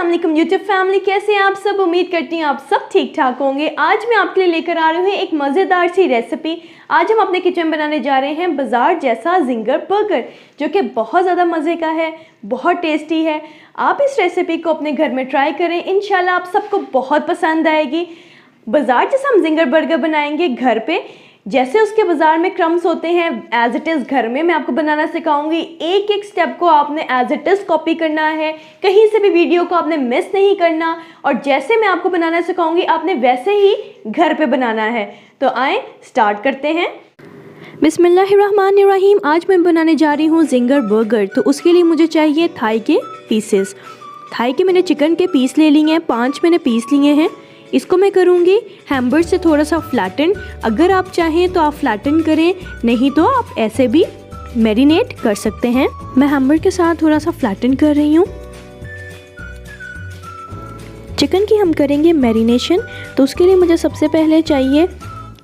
वालेकुम YouTube family, कैसे हैं आप सब। उम्मीद करती हूँ आप सब ठीक ठाक होंगे। आज मैं आपके लिए लेकर आ रही हूँ एक मज़ेदार सी रेसिपी। आज हम अपने किचन में बनाने जा रहे हैं बाजार जैसा जिंगर बर्गर, जो कि बहुत ज़्यादा मज़े का है, बहुत टेस्टी है। आप इस रेसिपी को अपने घर में ट्राई करें, इंशाल्लाह आप सबको बहुत पसंद आएगी। बाजार जैसा हम जिंगर बर्गर बनाएंगे घर पे, जैसे उसके बाजार में क्रम्स होते हैं एज इट इज़ घर में मैं आपको बनाना सिखाऊंगी। एक एक स्टेप को आपने एज इट इज़ कॉपी करना है, कहीं से भी वीडियो को आपने मिस नहीं करना, और जैसे मैं आपको बनाना सिखाऊंगी आपने वैसे ही घर पे बनाना है। तो आए स्टार्ट करते हैं। बिस्मिल्लाहिर्रहमानिर्रहीम। आज मैं बनाने जा रही हूँ जिंगर बर्गर। तो उसके लिए मुझे चाहिए थाई के पीसेस। थाई के मैंने चिकन के पीस ले लिए हैं, 5 मैंने पीस लिए हैं। इसको मैं करूँगी हैम्बर से थोड़ा सा फ्लैटन। अगर आप चाहें तो आप फ्लैटन करें, नहीं तो आप ऐसे भी मैरिनेट कर सकते हैं। मैं हैम्बर के साथ थोड़ा सा फ्लैटन कर रही हूँ। चिकन की हम करेंगे मैरिनेशन। तो उसके लिए मुझे सबसे पहले चाहिए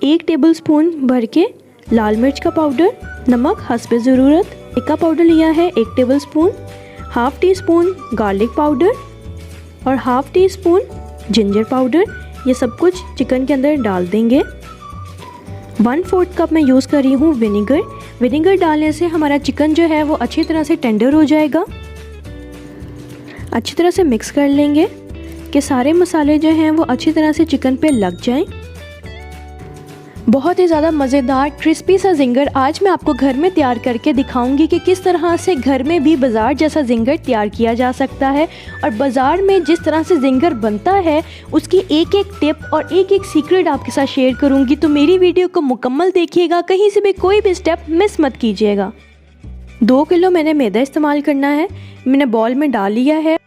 1 टेबलस्पून भर के लाल मिर्च का पाउडर, नमक हस्बे ज़रूरत का पाउडर लिया है 1 tablespoon, half teaspoon garlic powder और half teaspoon ginger powder. ये सब कुछ चिकन के अंदर डाल देंगे। 1/4 कप मैं यूज़ कर रही हूँ विनेगर। विनेगर डालने से हमारा चिकन जो है वो अच्छी तरह से टेंडर हो जाएगा। अच्छी तरह से मिक्स कर लेंगे कि सारे मसाले जो हैं वो अच्छी तरह से चिकन पे लग जाएं। बहुत ही ज़्यादा मज़ेदार क्रिस्पी सा जिंगर आज मैं आपको घर में तैयार करके दिखाऊंगी कि किस तरह से घर में भी बाज़ार जैसा जिंगर तैयार किया जा सकता है। और बाज़ार में जिस तरह से जिंगर बनता है उसकी एक एक टिप और एक एक सीक्रेट आपके साथ शेयर करूंगी। तो मेरी वीडियो को मुकम्मल देखिएगा, कहीं से भी कोई भी स्टेप मिस मत कीजिएगा। 2 किलो मैंने मैदा इस्तेमाल करना है, मैंने बॉल में डाल लिया है।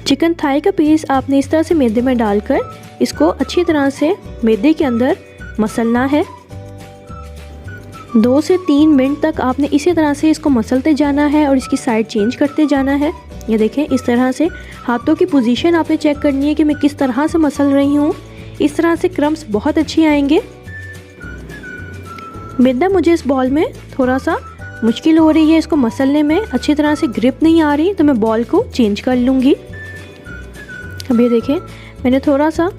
चिकन थाई का पीस आपने इस तरह से मैदे में डालकर इसको अच्छी तरह से मैदे के अंदर मसलना है। 2 से 3 मिनट तक आपने इसी तरह से इसको मसलते जाना है और इसकी साइड चेंज करते जाना है। ये देखें, इस तरह से हाथों की पोजीशन आपने चेक करनी है कि मैं किस तरह से मसल रही हूँ। इस तरह से क्रम्स बहुत अच्छे आएंगे। मैदा मुझे इस बॉल में थोड़ा सा मुश्किल हो रही है, इसको मसलने में अच्छी तरह से ग्रिप नहीं आ रही, तो मैं बॉल को चेंज कर लूँगी। अब ये देखें, मैंने थोड़ा सा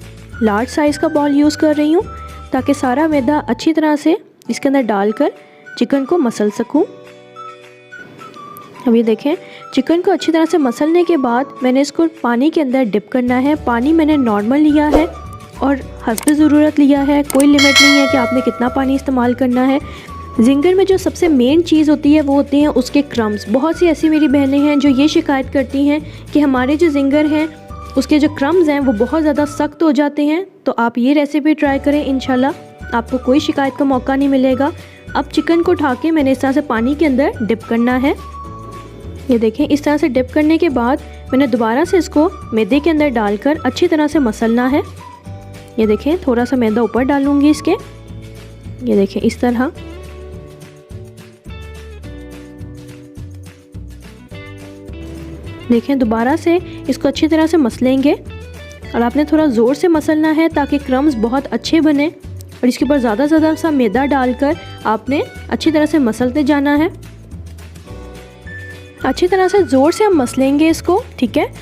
लार्ज साइज़ का बॉल यूज़ कर रही हूँ ताकि सारा मैदा अच्छी तरह से इसके अंदर डालकर चिकन को मसल सकूं। अब ये देखें, चिकन को अच्छी तरह से मसलने के बाद मैंने इसको पानी के अंदर डिप करना है। पानी मैंने नॉर्मल लिया है और हस्बे ज़रूरत लिया है, कोई लिमिट नहीं है कि आपने कितना पानी इस्तेमाल करना है। जिंगर में जो सबसे मेन चीज़ होती है वो होते हैं उसके क्रम्स। बहुत सी ऐसी मेरी बहनें हैं जो ये शिकायत करती हैं कि हमारे जो जिंगर हैं उसके जो क्रम्स हैं वो बहुत ज़्यादा सख्त हो जाते हैं। तो आप ये रेसिपी ट्राई करें, इंशाल्लाह आपको कोई शिकायत का मौका नहीं मिलेगा। अब चिकन को उठा के मैंने इस तरह से पानी के अंदर डिप करना है। ये देखें, इस तरह से डिप करने के बाद मैंने दोबारा से इसको मैदे के अंदर डालकर अच्छी तरह से मसलना है। ये देखें, थोड़ा सा मैदा ऊपर डालूँगी इसके। ये देखें, इस तरह। देखें, दोबारा से इसको अच्छी तरह से मसलेंगे और आपने थोड़ा ज़ोर से मसलना है ताकि क्रम्स बहुत अच्छे बने। और इसके ऊपर ज़्यादा सा मैदा डालकर आपने अच्छी तरह से मसलते जाना है। अच्छी तरह से ज़ोर से हम मसलेंगे इसको, ठीक है।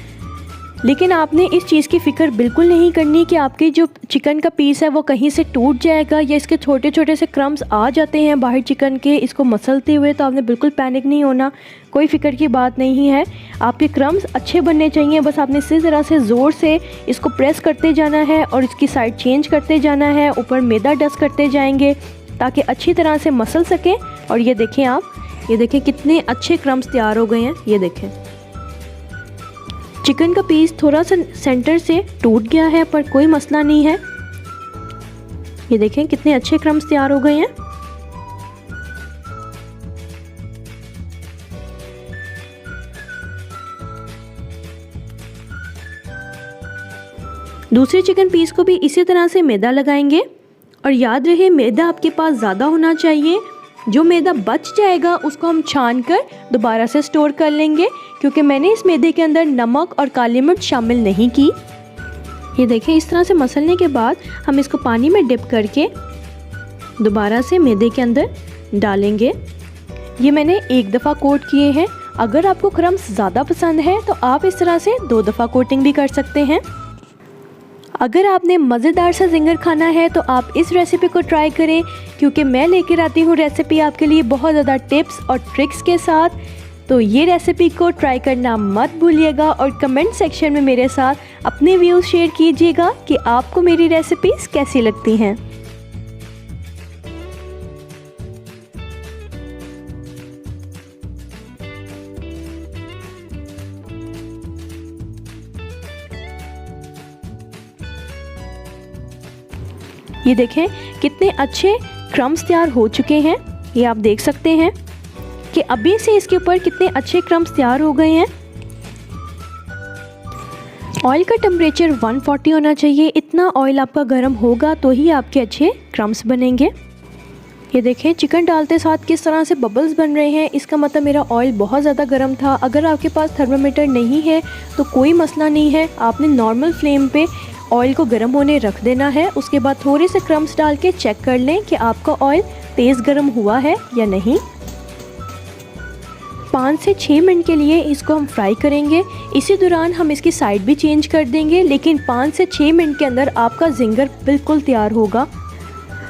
लेकिन आपने इस चीज़ की फ़िक्र बिल्कुल नहीं करनी कि आपकी जो चिकन का पीस है वो कहीं से टूट जाएगा या इसके छोटे छोटे से क्रम्स आ जाते हैं बाहर चिकन के इसको मसलते हुए। तो आपने बिल्कुल पैनिक नहीं होना, कोई फ़िक्र की बात नहीं है। आपके क्रम्स अच्छे बनने चाहिए, बस आपने इसी तरह से ज़ोर से इसको प्रेस करते जाना है और इसकी साइड चेंज करते जाना है। ऊपर मैदा डस्ट करते जाएंगे ताकि अच्छी तरह से मसल सकें। और ये देखें आप, ये देखें कितने अच्छे क्रम्स तैयार हो गए हैं। ये देखें, चिकन का पीस थोड़ा सा सेंटर से टूट गया है पर कोई मसला नहीं है। ये देखें कितने अच्छे क्रम्स तैयार हो गए हैं। दूसरे चिकन पीस को भी इसी तरह से मैदा लगाएंगे। और याद रहे, मैदा आपके पास ज़्यादा होना चाहिए। जो मैदा बच जाएगा उसको हम छान कर दोबारा से स्टोर कर लेंगे, क्योंकि मैंने इस मैदे के अंदर नमक और काली मिर्च शामिल नहीं की। ये देखें, इस तरह से मसलने के बाद हम इसको पानी में डिप करके दोबारा से मैदे के अंदर डालेंगे। ये मैंने एक दफ़ा कोट किए हैं अगर आपको क्रम्स ज़्यादा पसंद है तो आप इस तरह से 2 दफ़ा कोटिंग भी कर सकते हैं। अगर आपने मज़ेदार सा ज़िंगर खाना है तो आप इस रेसिपी को ट्राई करें, क्योंकि मैं लेकर आती हूँ रेसिपी आपके लिए बहुत ज़्यादा टिप्स और ट्रिक्स के साथ। तो ये रेसिपी को ट्राई करना मत भूलिएगा और कमेंट सेक्शन में मेरे साथ अपने व्यूज़ शेयर कीजिएगा कि आपको मेरी रेसिपीज़ कैसी लगती हैं। ये देखें कितने अच्छे क्रम्स तैयार हो चुके हैं। ये आप देख सकते हैं कि अभी से इसके ऊपर कितने अच्छे क्रम्स तैयार हो गए हैं। ऑयल का टेम्परेचर 140 होना चाहिए। इतना ऑयल आपका गर्म होगा तो ही आपके अच्छे क्रम्स बनेंगे। ये देखें चिकन डालते साथ किस तरह से बबल्स बन रहे हैं, इसका मतलब मेरा ऑयल बहुत ज़्यादा गर्म था। अगर आपके पास थर्मामीटर नहीं है तो कोई मसला नहीं है, आपने नॉर्मल फ्लेम पे ऑयल को गर्म होने रख देना है। उसके बाद थोड़े से क्रम्स डाल के चेक कर लें कि आपका ऑयल तेज़ गर्म हुआ है या नहीं। 5 से 6 मिनट के लिए इसको हम फ्राई करेंगे। इसी दौरान हम इसकी साइड भी चेंज कर देंगे, लेकिन 5 से 6 मिनट के अंदर आपका ज़िंगर बिल्कुल तैयार होगा।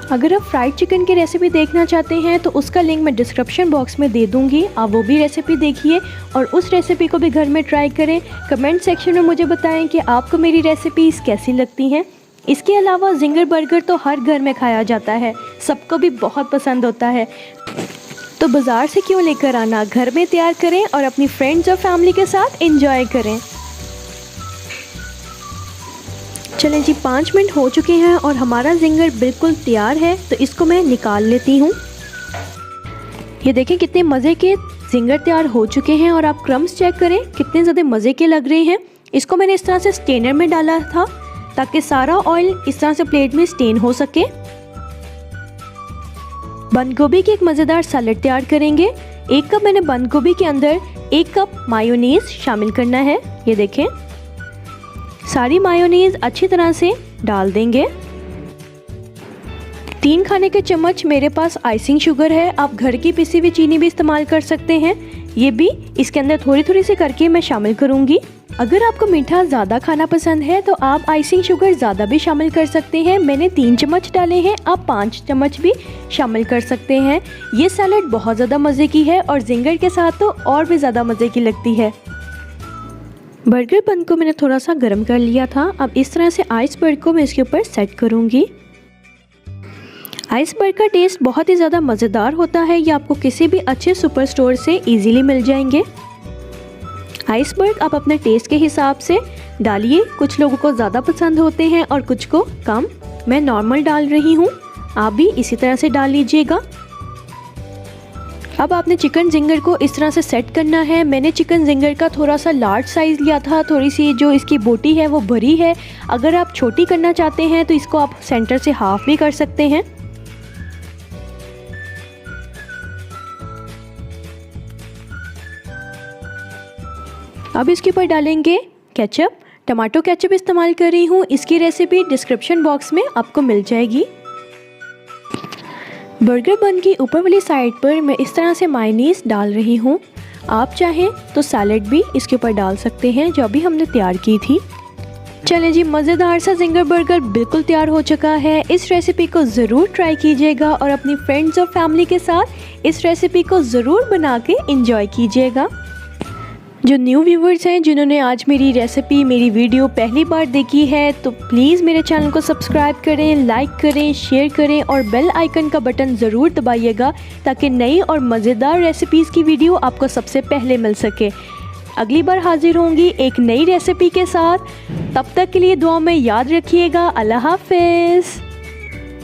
अगर आप फ्राइड चिकन की रेसिपी देखना चाहते हैं तो उसका लिंक मैं डिस्क्रिप्शन बॉक्स में दे दूंगी, आप वो भी रेसिपी देखिए और उस रेसिपी को भी घर में ट्राई करें। कमेंट सेक्शन में मुझे बताएं कि आपको मेरी रेसिपीज़ कैसी लगती हैं। इसके अलावा ज़िंगर बर्गर तो हर घर में खाया जाता है, सबको भी बहुत पसंद होता है, तो बाज़ार से क्यों लेकर आना, घर में तैयार करें और अपनी फ्रेंड्स और फैमिली के साथ एंजॉय करें। चलें जी 5 मिनट हो चुके हैं और हमारा ज़िंगर बिल्कुल तैयार है, तो इसको मैं निकाल लेती हूँ। ये देखें कितने मज़े के ज़िंगर तैयार हो चुके हैं और आप क्रम्स चेक करें कितने ज़्यादा मज़े के लग रहे हैं। इसको मैंने इस तरह से स्टेनर में डाला था ताकि सारा ऑयल इस तरह से प्लेट में स्टेन हो सके। बंद गोभी की एक मज़ेदार सैलेड तैयार करेंगे। 1 कप मैंने बंद गोभी के अंदर 1 कप मायोनीज़ शामिल करना है। ये देखें सारी मायोनीज़ अच्छी तरह से डाल देंगे। 3 खाने के चम्मच मेरे पास आइसिंग शुगर है, आप घर की पिसी हुई चीनी भी इस्तेमाल कर सकते हैं। ये भी इसके अंदर थोड़ी थोड़ी सी करके मैं शामिल करूँगी। अगर आपको मीठा ज़्यादा खाना पसंद है तो आप आइसिंग शुगर ज़्यादा भी शामिल कर सकते हैं। मैंने 3 चम्मच डाले हैं, आप 5 चम्मच भी शामिल कर सकते हैं। ये सैलेड बहुत ज़्यादा मज़े की है और ज़िंगर के साथ तो और भी ज़्यादा मज़े की लगती है। बर्गर बन को मैंने थोड़ा सा गर्म कर लिया था। अब इस तरह से आइसबर्ग को मैं इसके ऊपर सेट करूँगी। आइसबर्ग का टेस्ट बहुत ही ज़्यादा मज़ेदार होता है, ये आपको किसी भी अच्छे सुपर स्टोर से इजीली मिल जाएंगे। आइसबर्ग आप अपने टेस्ट के हिसाब से डालिए, कुछ लोगों को ज़्यादा पसंद होते हैं और कुछ को कम। मैं नॉर्मल डाल रही हूँ, आप भी इसी तरह से डाल लीजिएगा। अब आपने चिकन ज़िंगर को इस तरह से सेट करना है। मैंने चिकन ज़िंगर का थोड़ा सा लार्ज साइज़ लिया था, थोड़ी सी जो इसकी बोटी है वो भरी है। अगर आप छोटी करना चाहते हैं तो इसको आप सेंटर से हाफ भी कर सकते हैं। अब इसके ऊपर डालेंगे केचप। टमाटो केचप इस्तेमाल कर रही हूँ, इसकी रेसिपी डिस्क्रिप्शन बॉक्स में आपको मिल जाएगी। बर्गर बन की ऊपर वाली साइड पर मैं इस तरह से मायोनीज़ डाल रही हूँ। आप चाहें तो सैलेड भी इसके ऊपर डाल सकते हैं जो अभी हमने तैयार की थी। चलें जी मज़ेदार सा ज़िंगर बर्गर बिल्कुल तैयार हो चुका है। इस रेसिपी को ज़रूर ट्राई कीजिएगा और अपनी फ्रेंड्स और फैमिली के साथ इस रेसिपी को ज़रूर बना के इंजॉय कीजिएगा। जो न्यू व्यूवर्स हैं जिन्होंने आज मेरी रेसिपी मेरी वीडियो पहली बार देखी है तो प्लीज़ मेरे चैनल को सब्सक्राइब करें, लाइक करें, शेयर करें और बेल आइकन का बटन ज़रूर दबाइएगा ताकि नई और मज़ेदार रेसिपीज़ की वीडियो आपको सबसे पहले मिल सके। अगली बार हाजिर होंगी एक नई रेसिपी के साथ, तब तक के लिए दुआ में याद रखिएगा। अल्लाह हाफ़िज़।